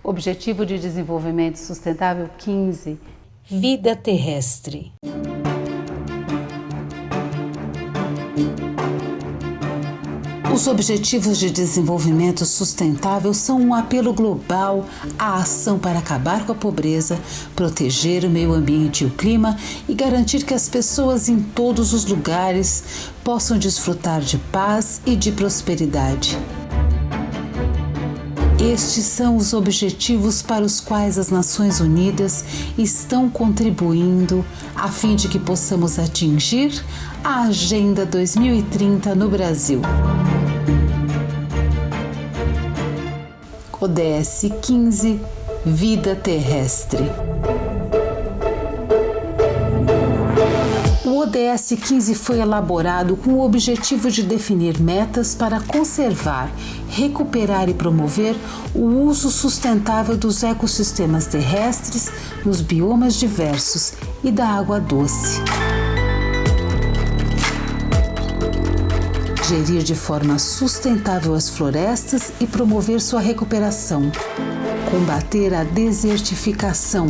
Objetivo de Desenvolvimento Sustentável 15, vida terrestre. Os Objetivos de Desenvolvimento Sustentável são um apelo global à ação para acabar com a pobreza, proteger o meio ambiente e o clima e garantir que as pessoas em todos os lugares possam desfrutar de paz e de prosperidade. Estes são os objetivos para os quais as Nações Unidas estão contribuindo a fim de que possamos atingir a Agenda 2030 no Brasil. ODS 15, vida terrestre. O ODS 15 foi elaborado com o objetivo de definir metas para conservar, recuperar e promover o uso sustentável dos ecossistemas terrestres nos biomas diversos e da água doce. Gerir de forma sustentável as florestas e promover sua recuperação. Combater a desertificação.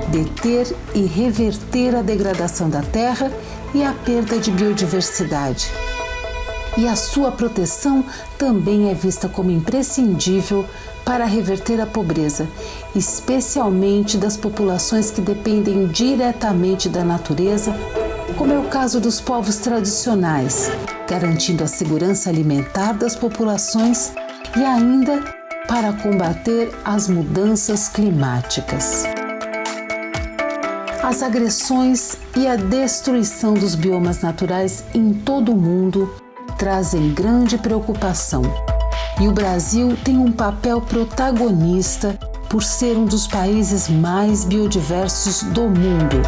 Deter e reverter a degradação da terra e a perda de biodiversidade. E a sua proteção também é vista como imprescindível para reverter a pobreza, especialmente das populações que dependem diretamente da natureza, como é o caso dos povos tradicionais, garantindo a segurança alimentar das populações e ainda para combater as mudanças climáticas. As agressões e a destruição dos biomas naturais em todo o mundo trazem grande preocupação. E o Brasil tem um papel protagonista por ser um dos países mais biodiversos do mundo.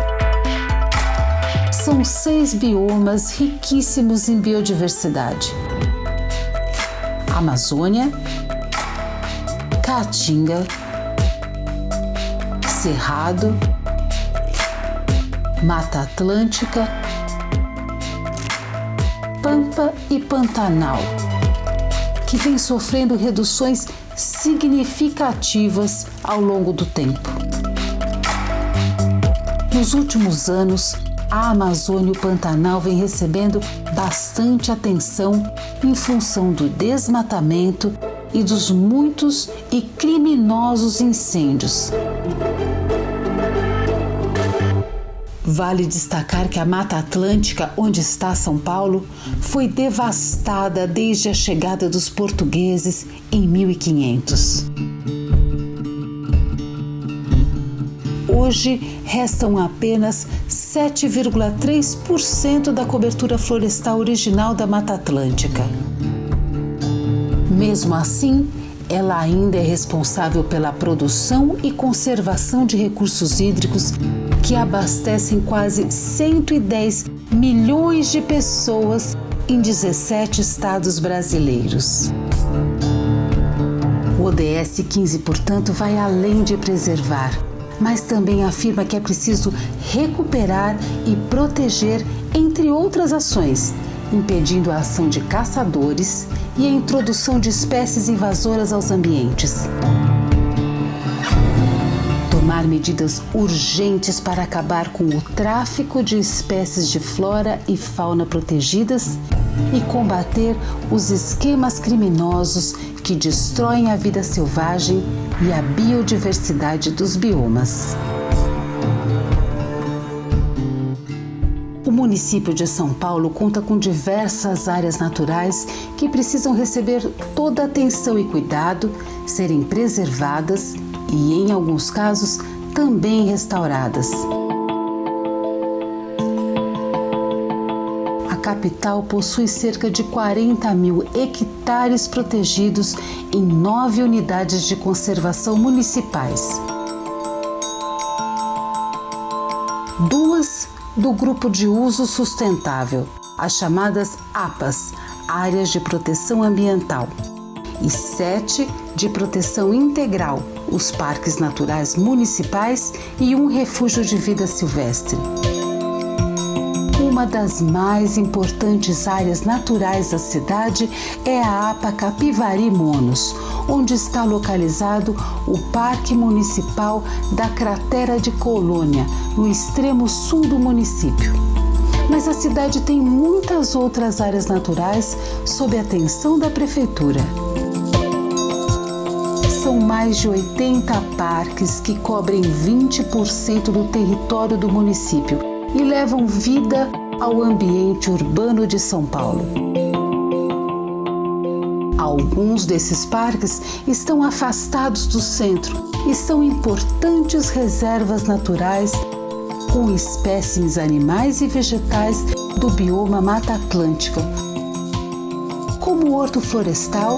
São 6 biomas riquíssimos em biodiversidade: Amazônia, Caatinga, Cerrado, Mata Atlântica, Pampa e Pantanal, que vem sofrendo reduções significativas ao longo do tempo. Nos últimos anos, a Amazônia e o Pantanal vêm recebendo bastante atenção em função do desmatamento e dos muitos e criminosos incêndios. Vale destacar que a Mata Atlântica, onde está São Paulo, foi devastada desde a chegada dos portugueses em 1500. Hoje, restam apenas 7,3% da cobertura florestal original da Mata Atlântica. Mesmo assim, ela ainda é responsável pela produção e conservação de recursos hídricos que abastecem quase 110 milhões de pessoas em 17 estados brasileiros. O ODS 15, portanto, vai além de preservar, mas também afirma que é preciso recuperar e proteger, entre outras ações, impedindo a ação de caçadores e a introdução de espécies invasoras aos ambientes. Tomar medidas urgentes para acabar com o tráfico de espécies de flora e fauna protegidas e combater os esquemas criminosos que destroem a vida selvagem e a biodiversidade dos biomas. O município de São Paulo conta com diversas áreas naturais que precisam receber toda a atenção e cuidado, serem preservadas e, em alguns casos, também restauradas. A capital possui cerca de 40 mil hectares protegidos em 9 unidades de conservação municipais. 2 do Grupo de Uso Sustentável, as chamadas APAs, Áreas de Proteção Ambiental, e 7 de Proteção Integral, os Parques Naturais Municipais e um Refúgio de Vida Silvestre. O Uma das mais importantes áreas naturais da cidade é a APA Capivari Monos, onde está localizado o Parque Municipal da Cratera de Colônia, no extremo sul do município. Mas a cidade tem muitas outras áreas naturais sob a atenção da Prefeitura. São mais de 80 parques que cobrem 20% do território do município e levam vida ao ambiente urbano de São Paulo. Alguns desses parques estão afastados do centro e são importantes reservas naturais com espécimes animais e vegetais do bioma Mata Atlântica, como o Horto Florestal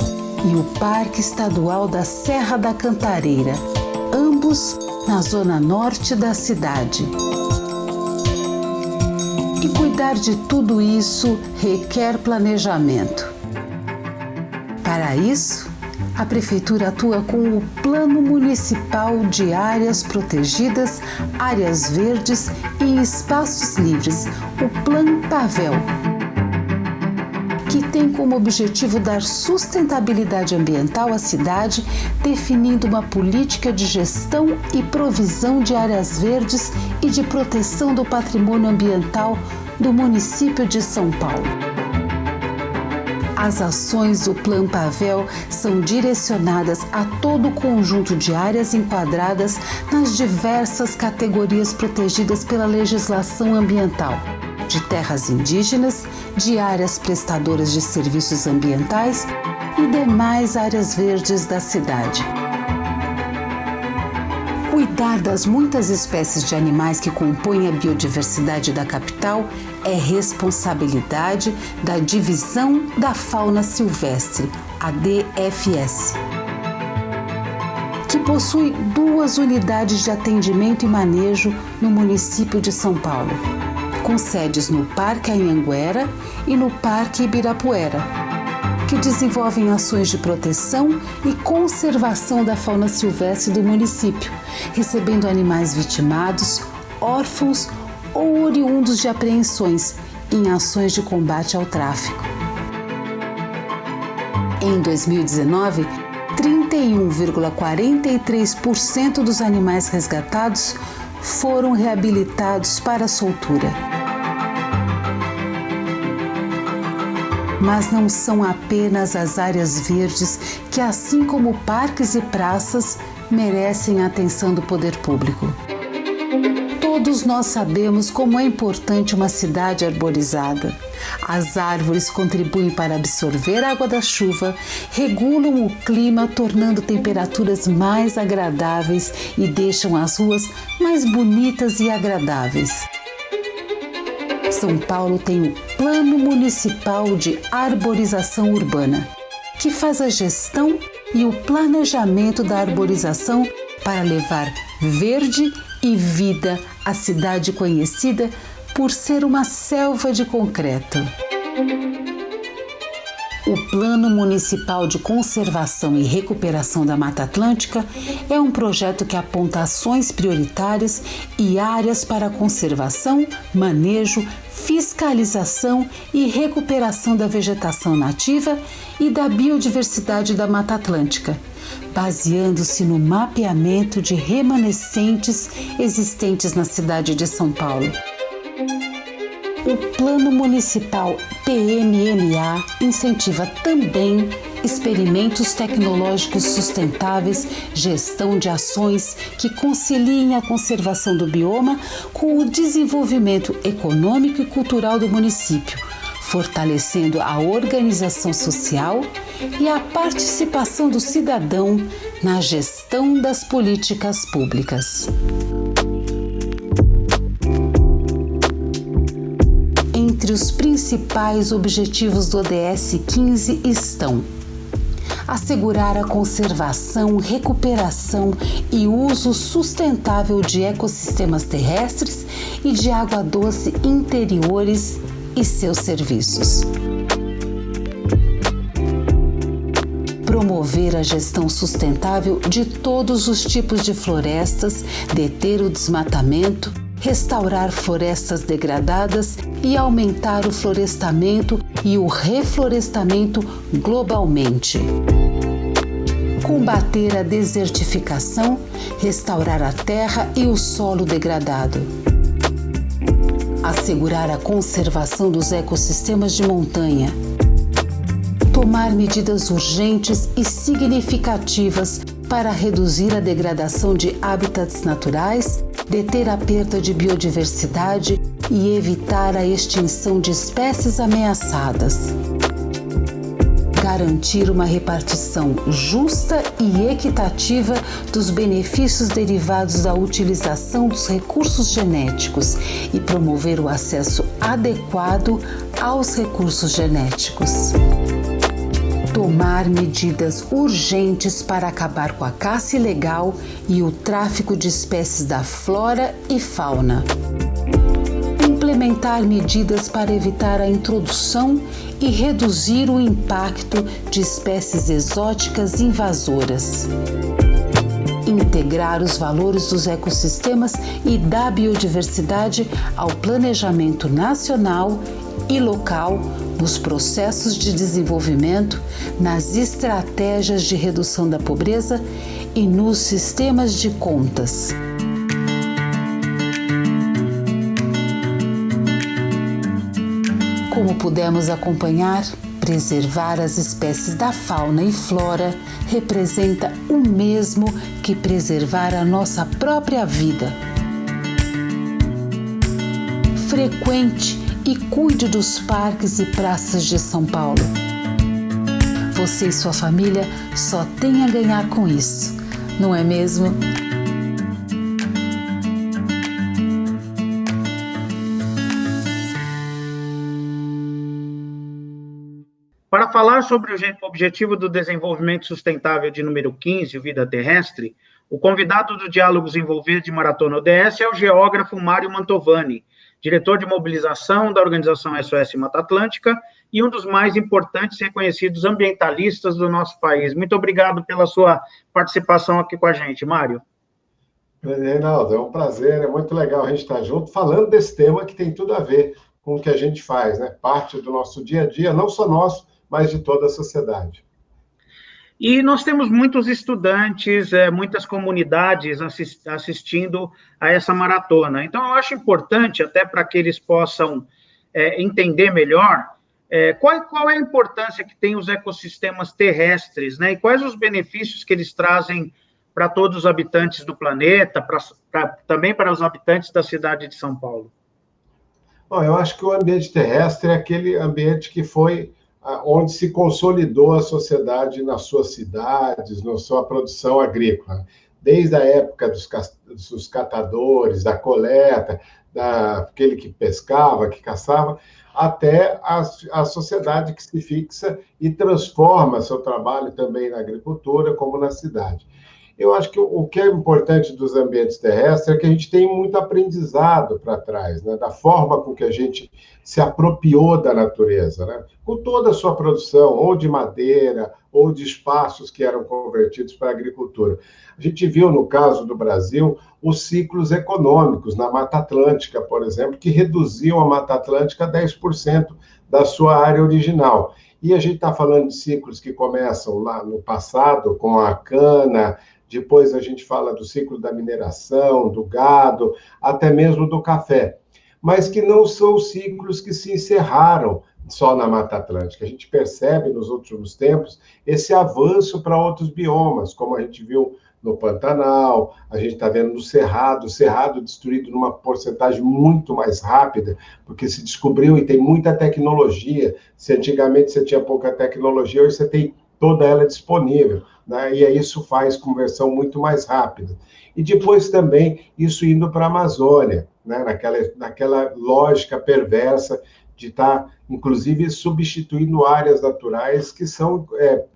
e o Parque Estadual da Serra da Cantareira, ambos na zona norte da cidade. E cuidar de tudo isso requer planejamento. Para isso, a Prefeitura atua com o Plano Municipal de Áreas Protegidas, Áreas Verdes e Espaços Livres, o Plan Pavel, que tem como objetivo dar sustentabilidade ambiental à cidade, definindo uma política de gestão e provisão de áreas verdes e de proteção do patrimônio ambiental do município de São Paulo. As ações do Plan Pavel são direcionadas a todo o conjunto de áreas enquadradas nas diversas categorias protegidas pela legislação ambiental, de terras indígenas, de áreas prestadoras de serviços ambientais e demais áreas verdes da cidade. Cuidar das muitas espécies de animais que compõem a biodiversidade da capital é responsabilidade da Divisão da Fauna Silvestre, a DFS, que possui 2 unidades de atendimento e manejo no município de São Paulo, com sedes no Parque Anhanguera e no Parque Ibirapuera, que desenvolvem ações de proteção e conservação da fauna silvestre do município, recebendo animais vitimados, órfãos ou oriundos de apreensões em ações de combate ao tráfico. Em 2019, 31,43% dos animais resgatados foram reabilitados para a soltura. Mas não são apenas as áreas verdes que, assim como parques e praças, merecem a atenção do poder público. Todos nós sabemos como é importante uma cidade arborizada. As árvores contribuem para absorver a água da chuva, regulam o clima, tornando temperaturas mais agradáveis e deixam as ruas mais bonitas e agradáveis. São Paulo tem o Plano Municipal de Arborização Urbana, que faz a gestão e o planejamento da arborização para levar verde e vida à cidade conhecida por ser uma selva de concreto. O Plano Municipal de Conservação e Recuperação da Mata Atlântica é um projeto que aponta ações prioritárias e áreas para a conservação, manejo, fiscalização e recuperação da vegetação nativa e da biodiversidade da Mata Atlântica, baseando-se no mapeamento de remanescentes existentes na cidade de São Paulo. O Plano Municipal PMMA incentiva também experimentos tecnológicos sustentáveis, gestão de ações que conciliem a conservação do bioma com o desenvolvimento econômico e cultural do município, fortalecendo a organização social e a participação do cidadão na gestão das políticas públicas. Entre os principais objetivos do ODS 15 estão: assegurar a conservação, recuperação e uso sustentável de ecossistemas terrestres e de água doce interiores e seus serviços. Promover a gestão sustentável de todos os tipos de florestas, deter o desmatamento, restaurar florestas degradadas e aumentar o florestamento e o reflorestamento globalmente. Combater a desertificação, restaurar a terra e o solo degradado. Assegurar a conservação dos ecossistemas de montanha. Tomar medidas urgentes e significativas para reduzir a degradação de hábitats naturais, deter a perda de biodiversidade e evitar a extinção de espécies ameaçadas. Garantir uma repartição justa e equitativa dos benefícios derivados da utilização dos recursos genéticos e promover o acesso adequado aos recursos genéticos. Tomar medidas urgentes para acabar com a caça ilegal e o tráfico de espécies da flora e fauna. Implementar medidas para evitar a introdução e reduzir o impacto de espécies exóticas invasoras. Integrar os valores dos ecossistemas e da biodiversidade ao planejamento nacional e local, nos processos de desenvolvimento, nas estratégias de redução da pobreza e nos sistemas de contas. Como pudemos acompanhar, preservar as espécies da fauna e flora representa o mesmo que preservar a nossa própria vida. Frequente e cuide dos parques e praças de São Paulo. Você e sua família só têm a ganhar com isso, não é mesmo? Para falar sobre o Objetivo do Desenvolvimento Sustentável de número 15, o Vida Terrestre, o convidado do Diálogos em Verde Maratona ODS é o geógrafo Mário Mantovani, diretor de mobilização da organização SOS Mata Atlântica e um dos mais importantes e reconhecidos ambientalistas do nosso país. Muito obrigado pela sua participação aqui com a gente, Mário. Reinaldo, é um prazer, é muito legal a gente estar junto, falando desse tema que tem tudo a ver com o que a gente faz, né? Parte do nosso dia a dia, não só nosso, mas de toda a sociedade. E nós temos muitos estudantes, muitas comunidades assistindo a essa maratona. Então, eu acho importante, até para que eles possam entender melhor, qual é a importância que tem os ecossistemas terrestres, né? E quais os benefícios que eles trazem para todos os habitantes do planeta, também para os habitantes da cidade de São Paulo. Bom, eu acho que o ambiente terrestre é aquele ambiente que foi onde se consolidou a sociedade nas suas cidades, na sua produção agrícola. Desde a época dos catadores, da coleta, daquele que pescava, que caçava, até a sociedade que se fixa e transforma seu trabalho também na agricultura, como na cidade. Eu acho que o que é importante dos ambientes terrestres é que a gente tem muito aprendizado para trás, né? Da forma com que a gente se apropriou da natureza, né? Com toda a sua produção, ou de madeira, ou de espaços que eram convertidos para a agricultura. A gente viu, no caso do Brasil, os ciclos econômicos na Mata Atlântica, por exemplo, que reduziam a Mata Atlântica a 10% da sua área original. E a gente está falando de ciclos que começam lá no passado, com a cana. Depois a gente fala do ciclo da mineração, do gado, até mesmo do café. Mas que não são ciclos que se encerraram só na Mata Atlântica. A gente percebe nos últimos tempos esse avanço para outros biomas, como a gente viu no Pantanal, a gente está vendo no Cerrado, o Cerrado destruído numa porcentagem muito mais rápida, porque se descobriu e tem muita tecnologia. Se antigamente você tinha pouca tecnologia, hoje você tem toda ela disponível, né? E isso faz conversão muito mais rápida. E depois também isso indo para a Amazônia, né? Naquela lógica perversa de estar, inclusive, substituindo áreas naturais que são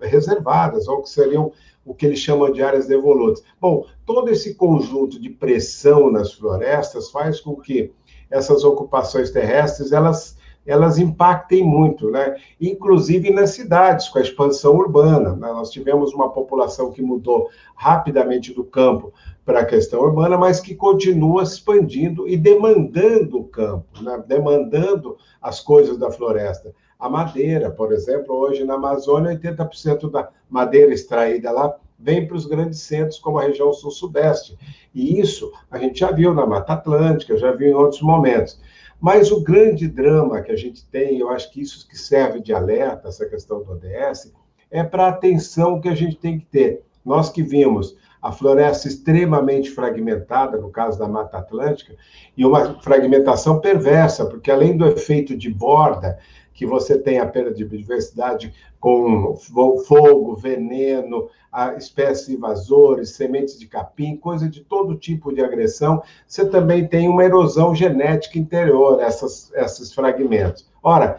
reservadas, ou que seriam o que eles chamam de áreas devolutas. Bom, todo esse conjunto de pressão nas florestas faz com que essas ocupações terrestres, elas elas impactem muito, né? Inclusive nas cidades, com a expansão urbana, né? Nós tivemos uma população que mudou rapidamente do campo para a questão urbana, mas que continua se expandindo e demandando o campo, né? Demandando as coisas da floresta. A madeira, por exemplo, hoje na Amazônia, 80% da madeira extraída lá vem para os grandes centros, como a região sul-sudeste. E isso a gente já viu na Mata Atlântica, já viu em outros momentos. Mas o grande drama que a gente tem, eu acho que isso que serve de alerta, essa questão do ODS, é para a atenção que a gente tem que ter. Nós que vimos a floresta extremamente fragmentada, no caso da Mata Atlântica, e uma fragmentação perversa, porque além do efeito de borda, que você tem a perda de biodiversidade com fogo, veneno, espécies invasores, sementes de capim, coisa de todo tipo de agressão, você também tem uma erosão genética interior, esses fragmentos. Ora,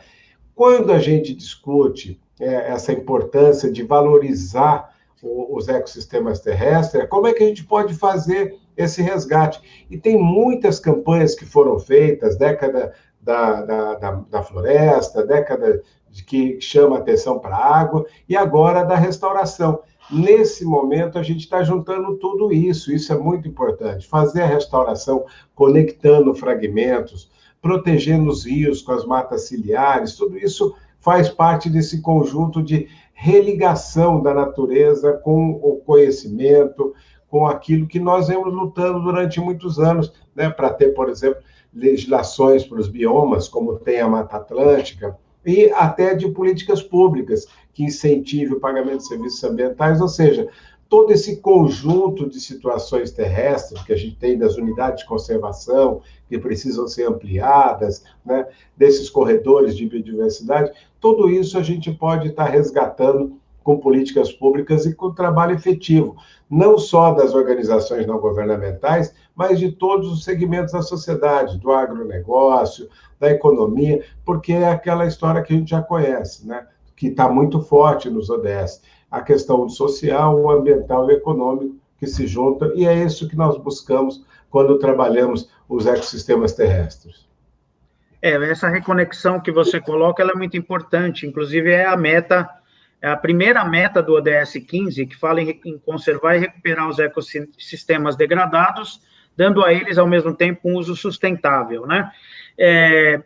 quando a gente discute essa importância de valorizar os ecossistemas terrestres, como é que a gente pode fazer esse resgate? E tem muitas campanhas que foram feitas, década da floresta, década que chama atenção para a água, e agora da restauração. Nesse momento, a gente está juntando tudo isso é muito importante. Fazer a restauração, conectando fragmentos, protegendo os rios com as matas ciliares, tudo isso faz parte desse conjunto de religação da natureza com o conhecimento, com aquilo que nós vemos lutando durante muitos anos, né, para ter, por exemplo, legislações para os biomas, como tem a Mata Atlântica, e até de políticas públicas que incentive o pagamento de serviços ambientais, ou seja, todo esse conjunto de situações terrestres que a gente tem das unidades de conservação, que precisam ser ampliadas, né, desses corredores de biodiversidade, tudo isso a gente pode estar resgatando com políticas públicas e com trabalho efetivo, não só das organizações não governamentais, mas de todos os segmentos da sociedade, do agronegócio, da economia, porque é aquela história que a gente já conhece, né? Que está muito forte nos ODS, a questão social, o ambiental e o econômico que se juntam, e é isso que nós buscamos quando trabalhamos os ecossistemas terrestres. Essa reconexão que você coloca, ela é muito importante, inclusive é a primeira meta do ODS 15, que fala em conservar e recuperar os ecossistemas degradados, dando a eles, ao mesmo tempo, um uso sustentável, né?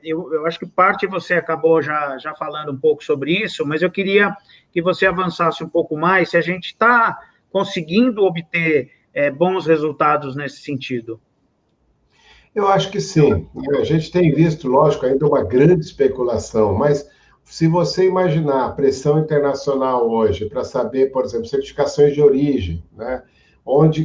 Eu acho que parte você acabou já falando um pouco sobre isso, mas eu queria que você avançasse um pouco mais, se a gente está conseguindo obter bons resultados nesse sentido. Eu acho que sim. A gente tem visto, lógico, ainda uma grande especulação, mas se você imaginar a pressão internacional hoje para saber, por exemplo, certificações de origem, né?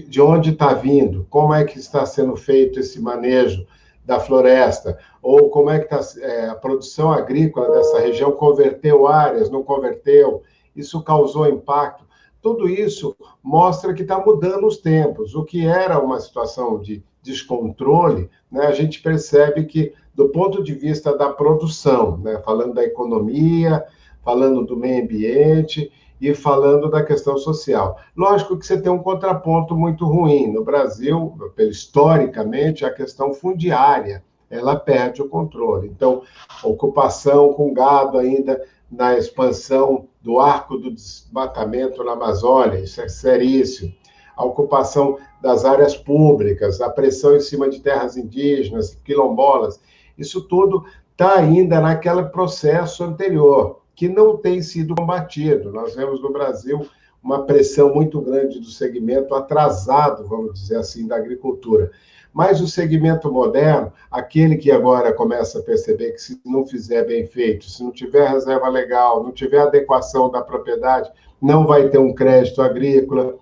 De onde está vindo, como é que está sendo feito esse manejo da floresta, ou como é que está a produção agrícola dessa região, converteu áreas, não converteu, isso causou impacto. Tudo isso mostra que está mudando os tempos. O que era uma situação de descontrole, né, a gente percebe que, do ponto de vista da produção, né, falando da economia, falando do meio ambiente e falando da questão social. Lógico que você tem um contraponto muito ruim. No Brasil, historicamente, a questão fundiária, ela perde o controle. Então, ocupação com gado ainda na expansão do arco do desmatamento na Amazônia, isso é seríssimo. A ocupação das áreas públicas, a pressão em cima de terras indígenas, quilombolas, isso tudo está ainda naquele processo anterior, que não tem sido combatido. Nós vemos no Brasil uma pressão muito grande do segmento atrasado, vamos dizer assim, da agricultura. Mas o segmento moderno, aquele que agora começa a perceber que se não fizer bem feito, se não tiver reserva legal, não tiver adequação da propriedade, não vai ter um crédito agrícola,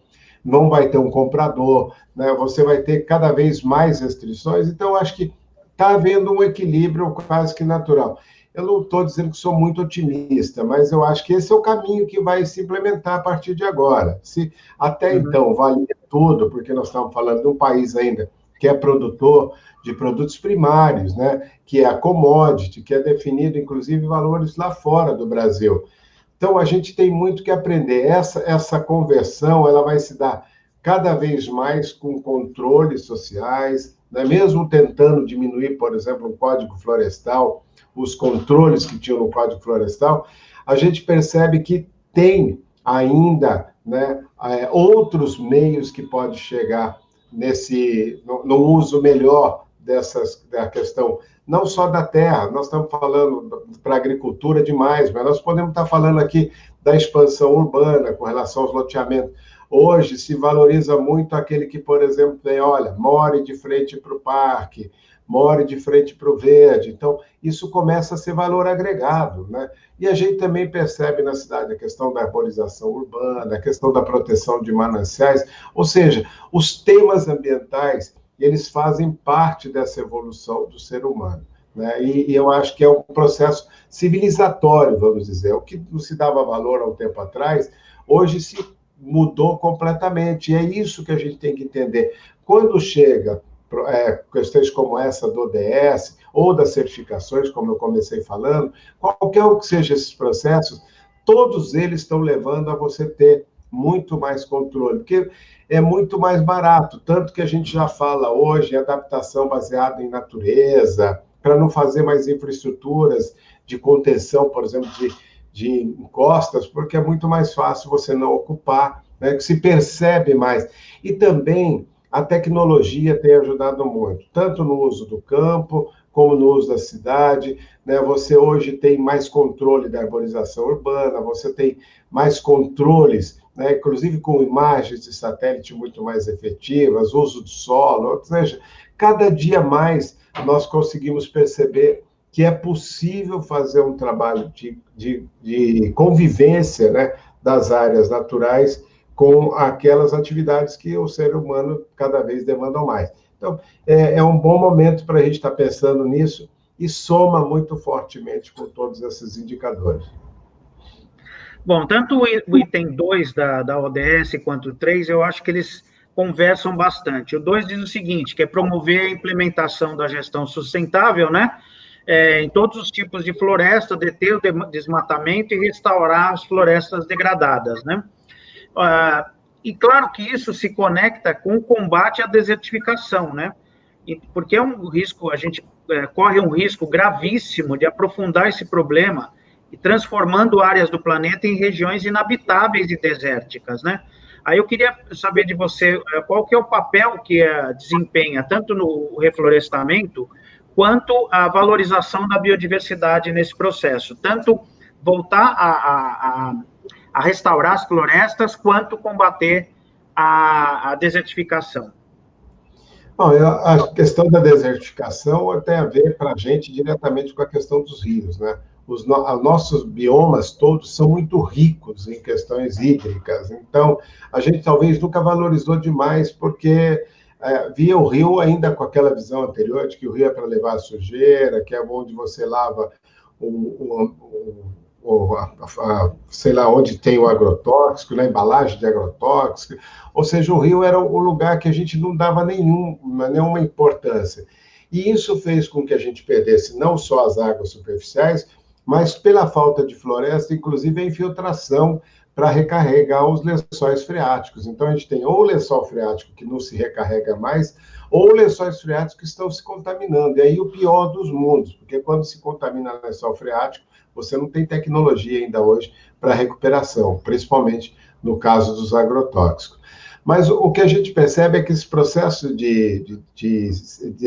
não vai ter um comprador, né? Você vai ter cada vez mais restrições. Então, acho que está havendo um equilíbrio quase que natural. Eu não estou dizendo que sou muito otimista, mas eu acho que esse é o caminho que vai se implementar a partir de agora. Se até então valia tudo, porque nós estamos falando de um país ainda que é produtor de produtos primários, né? Que é a commodity, que é definido, inclusive, valores lá fora do Brasil. Então, a gente tem muito que aprender. Essa conversão ela vai se dar cada vez mais com controles sociais, né? Mesmo tentando diminuir, por exemplo, o Código Florestal, os controles que tinham no Código Florestal, a gente percebe que tem ainda, né, outros meios que pode chegar no uso melhor da questão, não só da terra, nós estamos falando para a agricultura demais, mas nós podemos estar falando aqui da expansão urbana com relação aos loteamentos. Hoje se valoriza muito aquele que, por exemplo, tem, olha, more de frente para o parque, more de frente para o verde. Então, isso começa a ser valor agregado, né? E a gente também percebe na cidade a questão da arborização urbana, a questão da proteção de mananciais, ou seja, os temas ambientais, eles fazem parte dessa evolução do ser humano, né? E eu acho que é um processo civilizatório, vamos dizer. O que não se dava valor há um tempo atrás, hoje se mudou completamente. E é isso que a gente tem que entender. Quando chega questões como essa do ODS ou das certificações, como eu comecei falando, qualquer que seja esses processos, todos eles estão levando a você ter muito mais controle, porque é muito mais barato, tanto que a gente já fala hoje em adaptação baseada em natureza, para não fazer mais infraestruturas de contenção, por exemplo, de encostas, porque é muito mais fácil você não ocupar, né, que se percebe mais. E também a tecnologia tem ajudado muito, tanto no uso do campo, como no uso da cidade, né? Você hoje tem mais controle da arborização urbana, você tem mais controles, né? Inclusive com imagens de satélite muito mais efetivas, uso do solo, ou seja, cada dia mais nós conseguimos perceber que é possível fazer um trabalho de convivência, né, das áreas naturais com aquelas atividades que o ser humano cada vez demandam mais. Então, é um bom momento para a gente estar pensando nisso e soma muito fortemente com todos esses indicadores. Bom, tanto o item 2 da ODS quanto o 3, eu acho que eles conversam bastante. O 2 diz o seguinte, que é promover a implementação da gestão sustentável, né, em todos os tipos de floresta, deter o desmatamento e restaurar as florestas degradadas, né? E claro que isso se conecta com o combate à desertificação, né? Porque é um risco, a gente corre um risco gravíssimo de aprofundar esse problema e transformando áreas do planeta em regiões inabitáveis e desérticas, né? Aí eu queria saber de você qual que é o papel que desempenha tanto no reflorestamento quanto a valorização da biodiversidade nesse processo, tanto voltar a restaurar as florestas, quanto combater a desertificação. Bom, a questão da desertificação tem a ver para a gente diretamente com a questão dos rios, né? Os nossos biomas todos são muito ricos em questões hídricas, então a gente talvez nunca valorizou demais, porque via o rio ainda com aquela visão anterior de que o rio é para levar a sujeira, que é onde você lava sei lá, onde tem o agrotóxico, na embalagem de agrotóxico, ou seja, o rio era o lugar que a gente não dava nenhuma importância. E isso fez com que a gente perdesse não só as águas superficiais, mas pela falta de floresta, inclusive a infiltração para recarregar os lençóis freáticos. Então, a gente tem ou o lençol freático que não se recarrega mais, ou lençóis freáticos que estão se contaminando. E aí o pior dos mundos, porque quando se contamina lençol freático, você não tem tecnologia ainda hoje para recuperação, principalmente no caso dos agrotóxicos. Mas o que a gente percebe é que esse processo de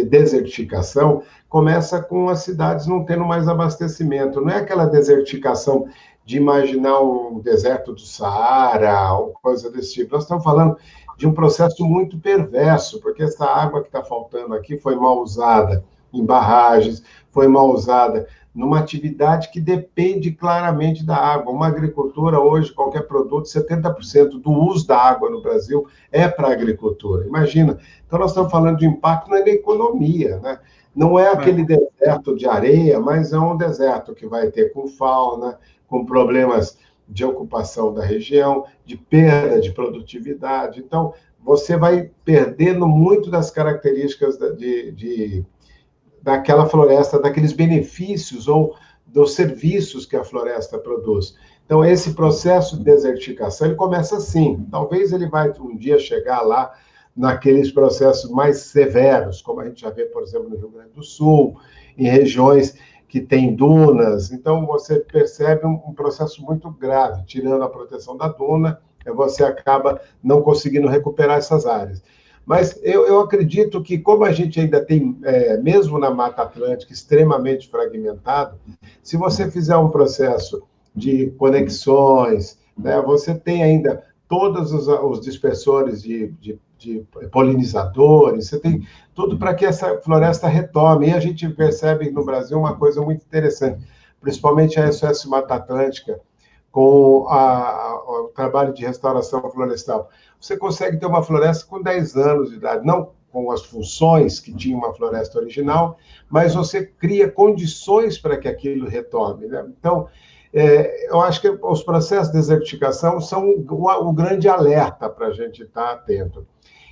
desertificação começa com as cidades não tendo mais abastecimento. Não é aquela desertificação de imaginar um deserto do Saara ou coisa desse tipo. Nós estamos falando de um processo muito perverso, porque essa água que está faltando aqui foi mal usada em barragens, foi mal usada numa atividade que depende claramente da água. Uma agricultura, hoje, qualquer produto, 70% do uso da água no Brasil é para a agricultura. Imagina. Então, nós estamos falando de impacto na economia, né? Não é aquele deserto de areia, mas é um deserto que vai ter com fauna, com problemas de ocupação da região, de perda de produtividade. Então, você vai perdendo muito das características daquela floresta, daqueles benefícios ou dos serviços que a floresta produz. Então, esse processo de desertificação, ele começa assim. Talvez ele vai um dia chegar lá naqueles processos mais severos, como a gente já vê, por exemplo, no Rio Grande do Sul, em regiões que têm dunas. Então, você percebe um processo muito grave. Tirando a proteção da duna, você acaba não conseguindo recuperar essas áreas. Mas eu acredito que, como a gente ainda tem, mesmo na Mata Atlântica, extremamente fragmentado, se você fizer um processo de conexões, né, você tem ainda todos os dispersores de polinizadores, você tem tudo para que essa floresta retome. E a gente percebe no Brasil uma coisa muito interessante, principalmente a SOS Mata Atlântica, com o trabalho de restauração florestal. Você consegue ter uma floresta com 10 anos de idade, não com as funções que tinha uma floresta original, mas você cria condições para que aquilo retome, né? Então, eu acho que os processos de desertificação são o grande alerta para a gente estar atento.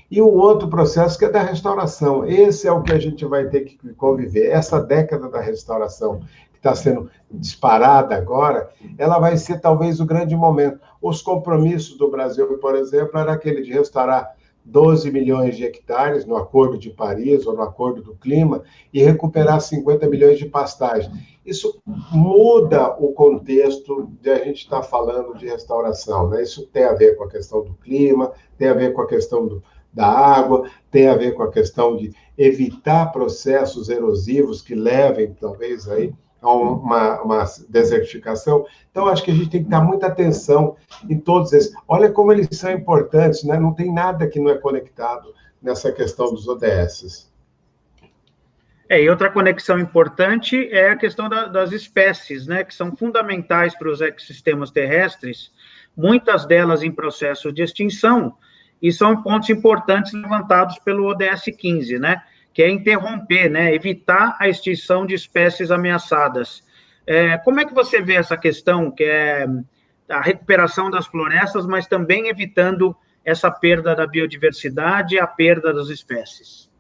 E o outro processo que é da restauração. Esse é o que a gente vai ter que conviver. Essa década da restauração, que está sendo disparada agora, ela vai ser talvez o grande momento. Os compromissos do Brasil, por exemplo, era aquele de restaurar 12 milhões de hectares no Acordo de Paris ou no Acordo do Clima e recuperar 50 milhões de pastagem. Isso muda o contexto de a gente estar falando de restauração, né? Isso tem a ver com a questão do clima, tem a ver com a questão da água, tem a ver com a questão de evitar processos erosivos que levem, talvez, aí, a uma desertificação. Então, acho que a gente tem que dar muita atenção em todos esses. Olha como eles são importantes, né? Não tem nada que não é conectado nessa questão dos ODS. E outra conexão importante é a questão das espécies, né, que são fundamentais para os ecossistemas terrestres, muitas delas em processo de extinção, e são pontos importantes levantados pelo ODS 15, né, que é interromper, né, evitar a extinção de espécies ameaçadas. Como é que você vê essa questão, que é a recuperação das florestas, mas também evitando essa perda da biodiversidade e a perda das espécies?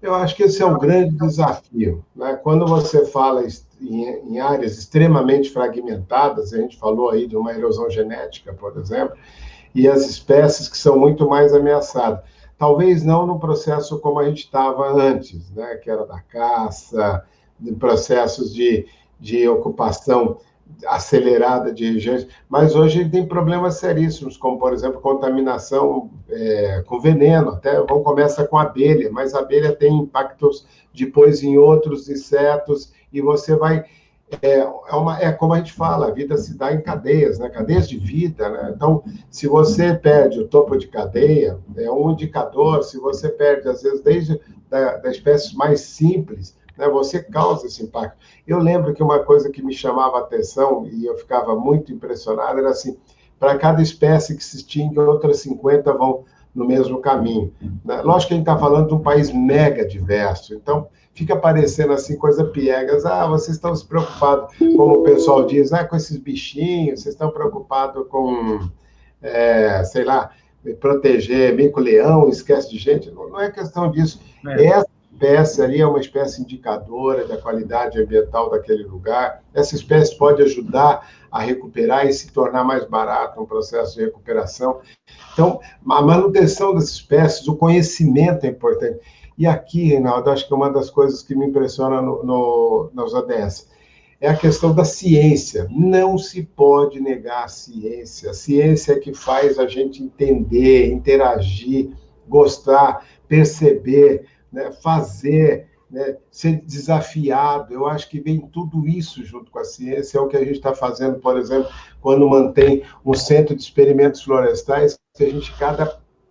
Eu acho que esse é o grande desafio, né? Quando você fala em áreas extremamente fragmentadas, a gente falou aí de uma erosão genética, por exemplo, e as espécies que são muito mais ameaçadas. Talvez não no processo como a gente estava antes, né? Que era da caça, de processos de ocupação acelerada de regiões, mas hoje tem problemas seríssimos, como, por exemplo, contaminação com veneno, até começa com abelha, mas a abelha tem impactos depois em outros insetos, e você vai... como a gente fala, a vida se dá em cadeias, né? Cadeias de vida, né? Então, se você perde o topo de cadeia, é um indicador. Se você perde, às vezes, desde da espécie mais simples, né, você causa esse impacto. Eu lembro que uma coisa que me chamava a atenção, e eu ficava muito impressionado, era assim, para cada espécie que se extingue, outras 50 vão no mesmo caminho, né? Lógico que a gente está falando de um país mega diverso, então fica parecendo assim, coisa piegas. Vocês estão se preocupados, como o pessoal diz, com esses bichinhos, vocês estão preocupados com, sei lá, proteger mico-leão, esquece de gente. Não é questão disso. Essa espécie ali é uma espécie indicadora da qualidade ambiental daquele lugar. Essa espécie pode ajudar a recuperar e se tornar mais barato um processo de recuperação. Então, a manutenção das espécies, o conhecimento é importante. E aqui, Reinaldo, acho que uma das coisas que me impressiona nos ODS é a questão da ciência. Não se pode negar a ciência. A ciência é que faz a gente entender, interagir, gostar, perceber, né, fazer, né, ser desafiado. Eu acho que vem tudo isso junto com a ciência. É o que a gente está fazendo, por exemplo, quando mantém um centro de experimentos florestais, que a gente,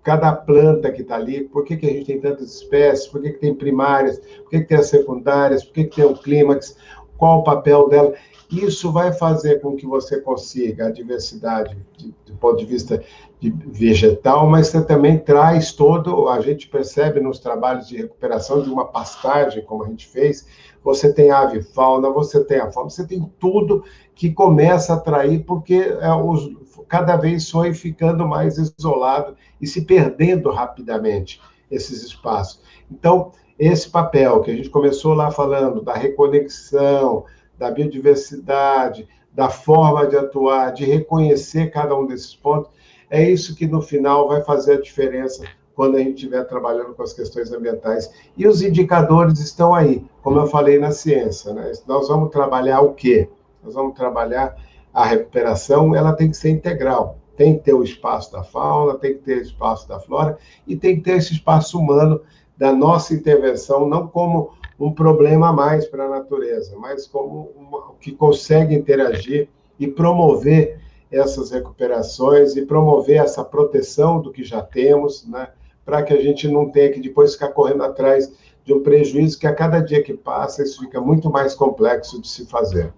cada planta que está ali, por que a gente tem tantas espécies, por que tem primárias, por que tem as secundárias, por que tem o clímax, qual o papel dela. Isso vai fazer com que você consiga a diversidade do ponto de vista vegetal, mas você também traz a gente percebe nos trabalhos de recuperação de uma pastagem, como a gente fez, você tem ave e fauna, você tem a fauna, você tem tudo que começa a atrair, porque cada vez foi ficando mais isolado e se perdendo rapidamente esses espaços. Então, esse papel que a gente começou lá falando, da reconexão, da biodiversidade, da forma de atuar, de reconhecer cada um desses pontos, é isso que, no final, vai fazer a diferença quando a gente estiver trabalhando com as questões ambientais. E os indicadores estão aí, como eu falei na ciência, né? Nós vamos trabalhar o quê? Nós vamos trabalhar a recuperação, ela tem que ser integral. Tem que ter o espaço da fauna, tem que ter o espaço da flora e tem que ter esse espaço humano da nossa intervenção, não como um problema a mais para a natureza, mas como que consegue interagir e promover essas recuperações e promover essa proteção do que já temos, né, para que a gente não tenha que depois ficar correndo atrás de um prejuízo que a cada dia que passa isso fica muito mais complexo de se fazer.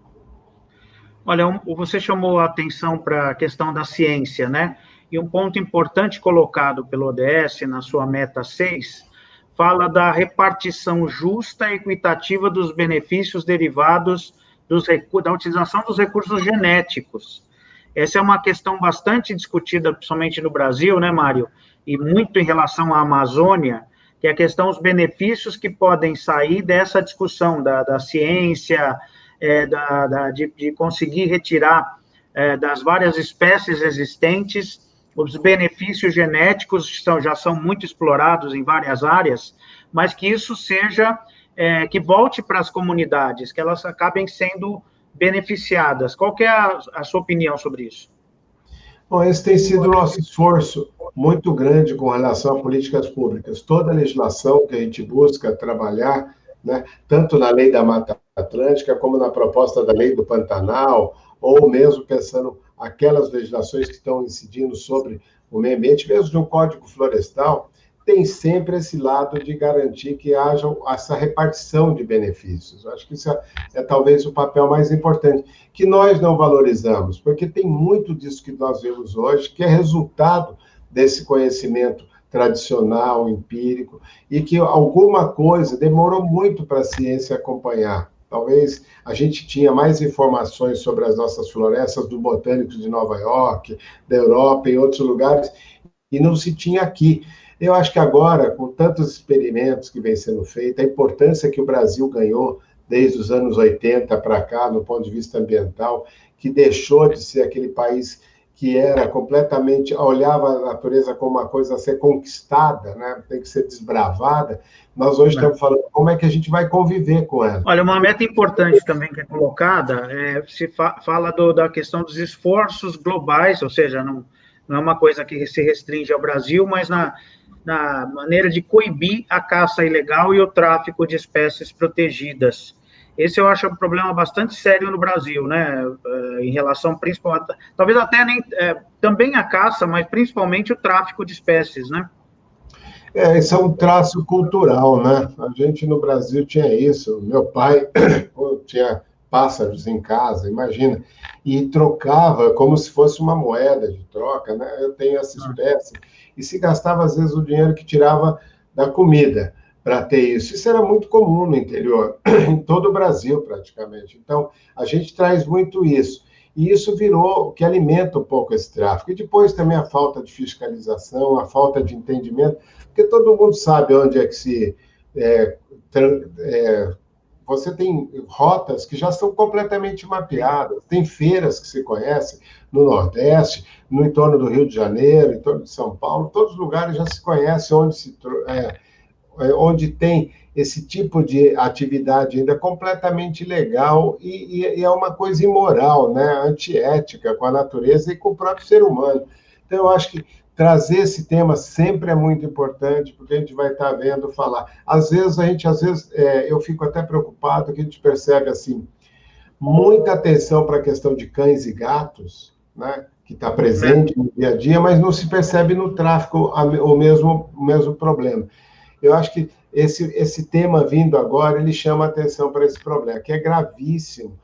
Olha, você chamou a atenção para a questão da ciência, né? E um ponto importante colocado pelo ODS na sua meta 6 fala da repartição justa e equitativa dos benefícios derivados da utilização dos recursos genéticos. Essa é uma questão bastante discutida, principalmente no Brasil, né, Mário? E muito em relação à Amazônia, que é a questão dos benefícios que podem sair dessa discussão da ciência, de conseguir retirar das várias espécies existentes os benefícios genéticos que já são muito explorados em várias áreas, mas que isso seja, que volte para as comunidades, que elas acabem sendo beneficiadas. Qual que é a sua opinião sobre isso? Bom, esse tem sido o nosso esforço muito grande com relação a políticas públicas. Toda a legislação que a gente busca trabalhar, né, tanto na lei da Mata Atlântica, como na proposta da lei do Pantanal, ou mesmo pensando aquelas legislações que estão incidindo sobre o meio ambiente, mesmo de um código florestal, tem sempre esse lado de garantir que haja essa repartição de benefícios. Acho que isso é talvez o papel mais importante, que nós não valorizamos, porque tem muito disso que nós vemos hoje, que é resultado desse conhecimento tradicional, empírico, e que alguma coisa demorou muito para a ciência acompanhar. Talvez a gente tinha mais informações sobre as nossas florestas do Botânico de Nova York, da Europa e outros lugares, e não se tinha aqui. Eu acho que agora, com tantos experimentos que vem sendo feitos, a importância que o Brasil ganhou desde os anos 80 para cá, no ponto de vista ambiental, que deixou de ser aquele país que era completamente, olhava a natureza como uma coisa a ser conquistada, né? Tem que ser desbravada. Nós hoje estamos falando como é que a gente vai conviver com ela. Olha, uma meta importante também que é colocada, se fala da questão dos esforços globais, ou seja, não é uma coisa que se restringe ao Brasil, mas na maneira de coibir a caça ilegal e o tráfico de espécies protegidas. Esse eu acho um problema bastante sério no Brasil, né? Em relação principalmente, talvez até nem também a caça, mas principalmente o tráfico de espécies, né? Esse é um traço cultural, né? A gente no Brasil tinha isso. Meu pai tinha pássaros em casa, imagina, e trocava como se fosse uma moeda de troca, né? Eu tenho essa espécie, e se gastava às vezes o dinheiro que tirava da comida para ter isso. Isso era muito comum no interior, em todo o Brasil, praticamente. Então, a gente traz muito isso. E isso virou o que alimenta um pouco esse tráfico. E depois também a falta de fiscalização, a falta de entendimento, porque todo mundo sabe onde é que se... você tem rotas que já são completamente mapeadas, tem feiras que se conhecem no Nordeste, no entorno do Rio de Janeiro, em torno de São Paulo, todos os lugares já se conhecem onde tem esse tipo de atividade ainda completamente ilegal e é uma coisa imoral, né? Antiética com a natureza e com o próprio ser humano. Então, eu acho que trazer esse tema sempre é muito importante, porque a gente vai estar vendo falar. Às vezes, eu fico até preocupado que a gente percebe, assim, muita atenção para a questão de cães e gatos, né? Que está presente no dia a dia, mas não se percebe no tráfico o mesmo problema. Eu acho que esse tema vindo agora, ele chama a atenção para esse problema, que é gravíssimo,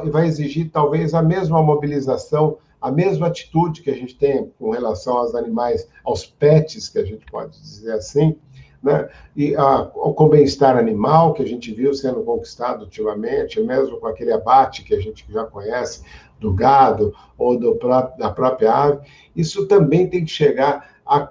e vai exigir talvez a mesma mobilização, a mesma atitude que a gente tem com relação aos animais, aos pets, que a gente pode dizer assim, né? E com o bem-estar animal, que a gente viu sendo conquistado ultimamente, mesmo com aquele abate que a gente já conhece, do gado ou da própria ave, isso também tem que chegar a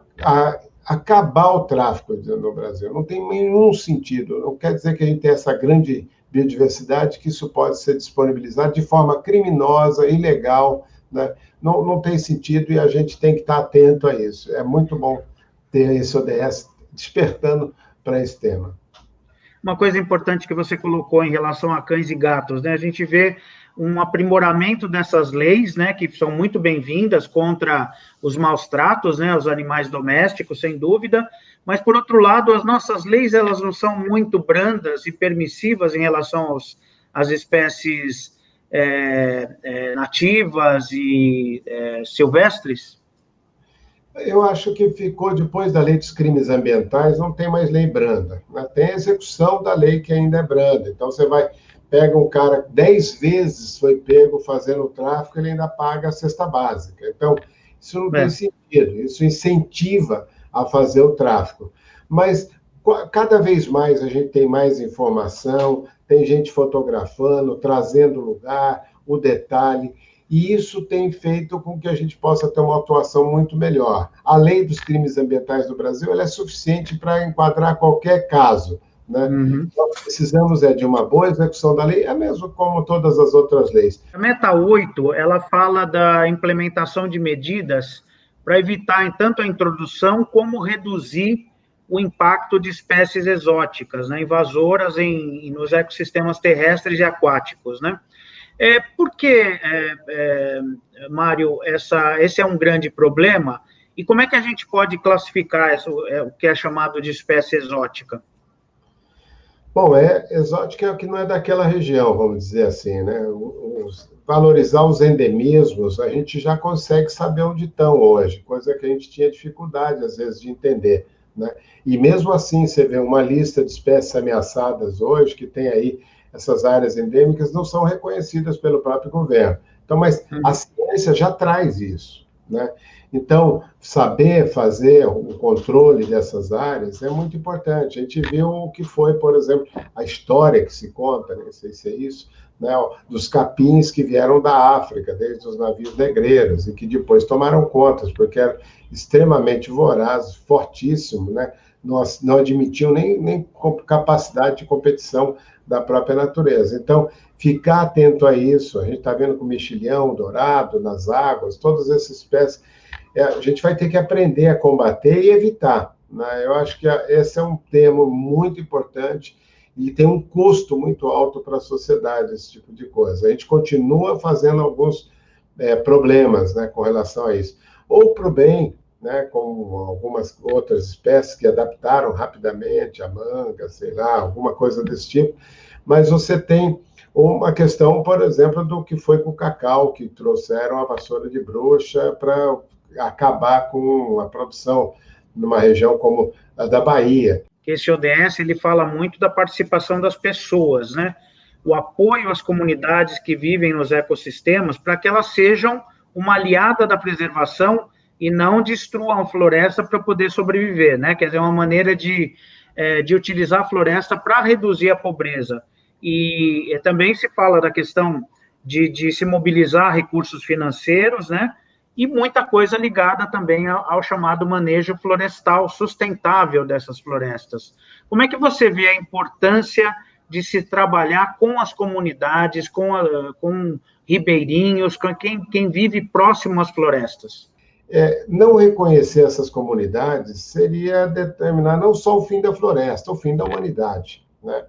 acabar o tráfico no Brasil. Não tem nenhum sentido. Não quer dizer que a gente tem essa grande biodiversidade, que isso pode ser disponibilizado de forma criminosa, ilegal, né? Não tem sentido e a gente tem que estar atento a isso. É muito bom ter esse ODS despertando para esse tema. Uma coisa importante que você colocou em relação a cães e gatos, né? A gente vê um aprimoramento dessas leis, né, que são muito bem-vindas contra os maus tratos, né, aos animais domésticos, sem dúvida, mas, por outro lado, as nossas leis, elas não são muito brandas e permissivas em relação às espécies nativas e silvestres? Eu acho que ficou, depois da lei dos crimes ambientais, não tem mais lei branda, né? Tem a execução da lei que ainda é branda. Então, você pega um cara, 10 vezes foi pego fazendo tráfico, ele ainda paga a cesta básica. Então, isso não tem sentido, isso incentiva a fazer o tráfico. Mas, cada vez mais, a gente tem mais informação, tem gente fotografando, trazendo o lugar, o detalhe, e isso tem feito com que a gente possa ter uma atuação muito melhor. A lei dos crimes ambientais do Brasil ela é suficiente para enquadrar qualquer caso, né? Uhum. Nós precisamos de uma boa execução da lei, é mesmo como todas as outras leis. A Meta 8, ela fala da implementação de medidas para evitar tanto a introdução como reduzir o impacto de espécies exóticas, né, invasoras nos ecossistemas terrestres e aquáticos, né? Por que, Mário, esse é um grande problema? E como é que a gente pode classificar o que é chamado de espécie exótica? Bom, exótica é o que não é daquela região, vamos dizer assim, né? Valorizar os endemismos, a gente já consegue saber onde estão hoje, coisa que a gente tinha dificuldade, às vezes, de entender, né? E mesmo assim, você vê uma lista de espécies ameaçadas hoje, que tem aí essas áreas endêmicas, não são reconhecidas pelo próprio governo. Então, mas a ciência já traz isso, né? Então, saber fazer o controle dessas áreas é muito importante. A gente viu o que foi, por exemplo, a história que se conta, não sei se é isso, né, dos capins que vieram da África, desde os navios negreiros, e que depois tomaram conta, porque eram extremamente vorazes, fortíssimos, né? Não admitiam nem capacidade de competição da própria natureza. Então, ficar atento a isso, a gente está vendo com o mexilhão, dourado, nas águas, todas essas espécies, a gente vai ter que aprender a combater e evitar, né? Eu acho que esse é um tema muito importante e tem um custo muito alto para a sociedade, esse tipo de coisa. A gente continua fazendo alguns problemas, né, com relação a isso. Ou para o bem, né, como algumas outras espécies que adaptaram rapidamente, a manga, sei lá, alguma coisa desse tipo, mas você tem uma questão, por exemplo, do que foi com o cacau, que trouxeram a vassoura de bruxa para acabar com a produção numa região como a da Bahia. Esse ODS, ele fala muito da participação das pessoas, né? O apoio às comunidades que vivem nos ecossistemas para que elas sejam uma aliada da preservação e não destruam a floresta para poder sobreviver, né? Quer dizer, uma maneira de utilizar a floresta para reduzir a pobreza. E também se fala da questão de se mobilizar recursos financeiros, né? E muita coisa ligada também ao chamado manejo florestal sustentável dessas florestas. Como é que você vê a importância de se trabalhar com as comunidades, com ribeirinhos, com quem vive próximo às florestas? Não reconhecer essas comunidades seria determinar não só o fim da floresta, o fim da humanidade, né?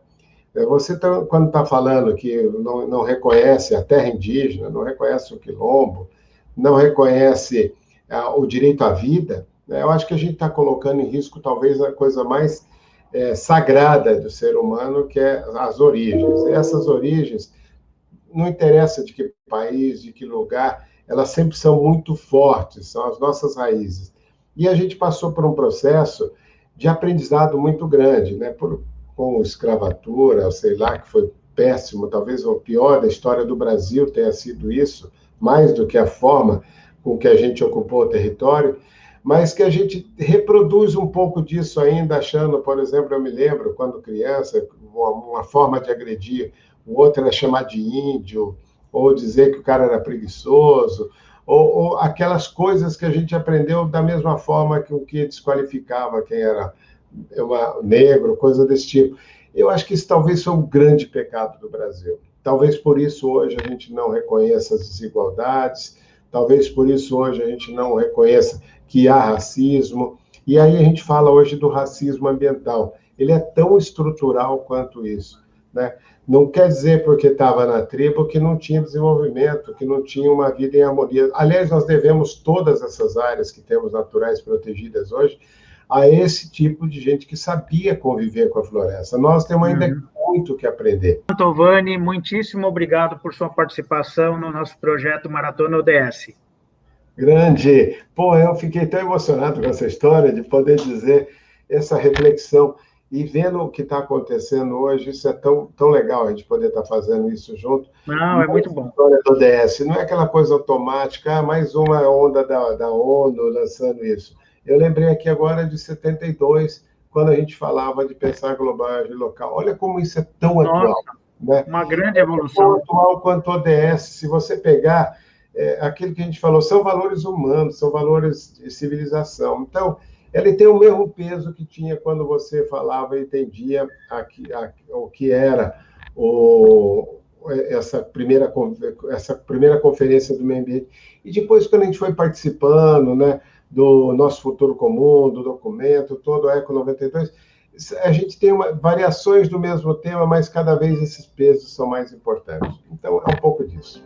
Você, quando está falando que não reconhece a terra indígena, não reconhece o quilombo, não reconhece o direito à vida, né? Eu acho que a gente está colocando em risco talvez a coisa mais sagrada do ser humano, que é as origens. E essas origens, não interessa de que país, de que lugar, elas sempre são muito fortes, são as nossas raízes. E a gente passou por um processo de aprendizado muito grande, né? Com escravatura, sei lá, que foi péssimo, talvez o pior da história do Brasil tenha sido isso, mais do que a forma com que a gente ocupou o território, mas que a gente reproduz um pouco disso ainda, achando, por exemplo, eu me lembro, quando criança, uma forma de agredir o outro era chamar de índio, ou dizer que o cara era preguiçoso, ou aquelas coisas que a gente aprendeu da mesma forma que o que desqualificava quem era negro, coisa desse tipo. Eu acho que isso talvez foi um grande pecado do Brasil. Talvez por isso hoje a gente não reconheça as desigualdades, talvez por isso hoje a gente não reconheça que há racismo, E aí a gente fala hoje do racismo ambiental. Ele é tão estrutural quanto isso, né? Não quer dizer porque estava na tribo que não tinha desenvolvimento, que não tinha uma vida em harmonia. Aliás, nós devemos todas essas áreas que temos naturais protegidas hoje a esse tipo de gente que sabia conviver com a floresta. Nós temos ainda muito que aprender. Mantovani, muitíssimo obrigado por sua participação no nosso projeto Maratona ODS. Grande! Pô, eu fiquei tão emocionado com essa história de poder dizer essa reflexão e vendo o que está acontecendo hoje, isso é tão legal a gente poder estar fazendo isso junto. Não, é muito bom. A história do ODS não é aquela coisa automática, mais uma onda da ONU lançando isso. Eu lembrei aqui agora de 72, quando a gente falava de pensar global e local. Olha como isso é tão atual. Né? Uma grande evolução. Tão atual quanto o ODS. Se você pegar aquilo que a gente falou, são valores humanos, são valores de civilização. Então, ele tem o mesmo peso que tinha quando você falava e entendia o que era essa primeira conferência do meio ambiente. E depois, quando a gente foi participando, né, do nosso futuro comum, do documento, todo o ECO 92, a gente tem variações do mesmo tema, mas cada vez esses pesos são mais importantes. Então, é um pouco disso.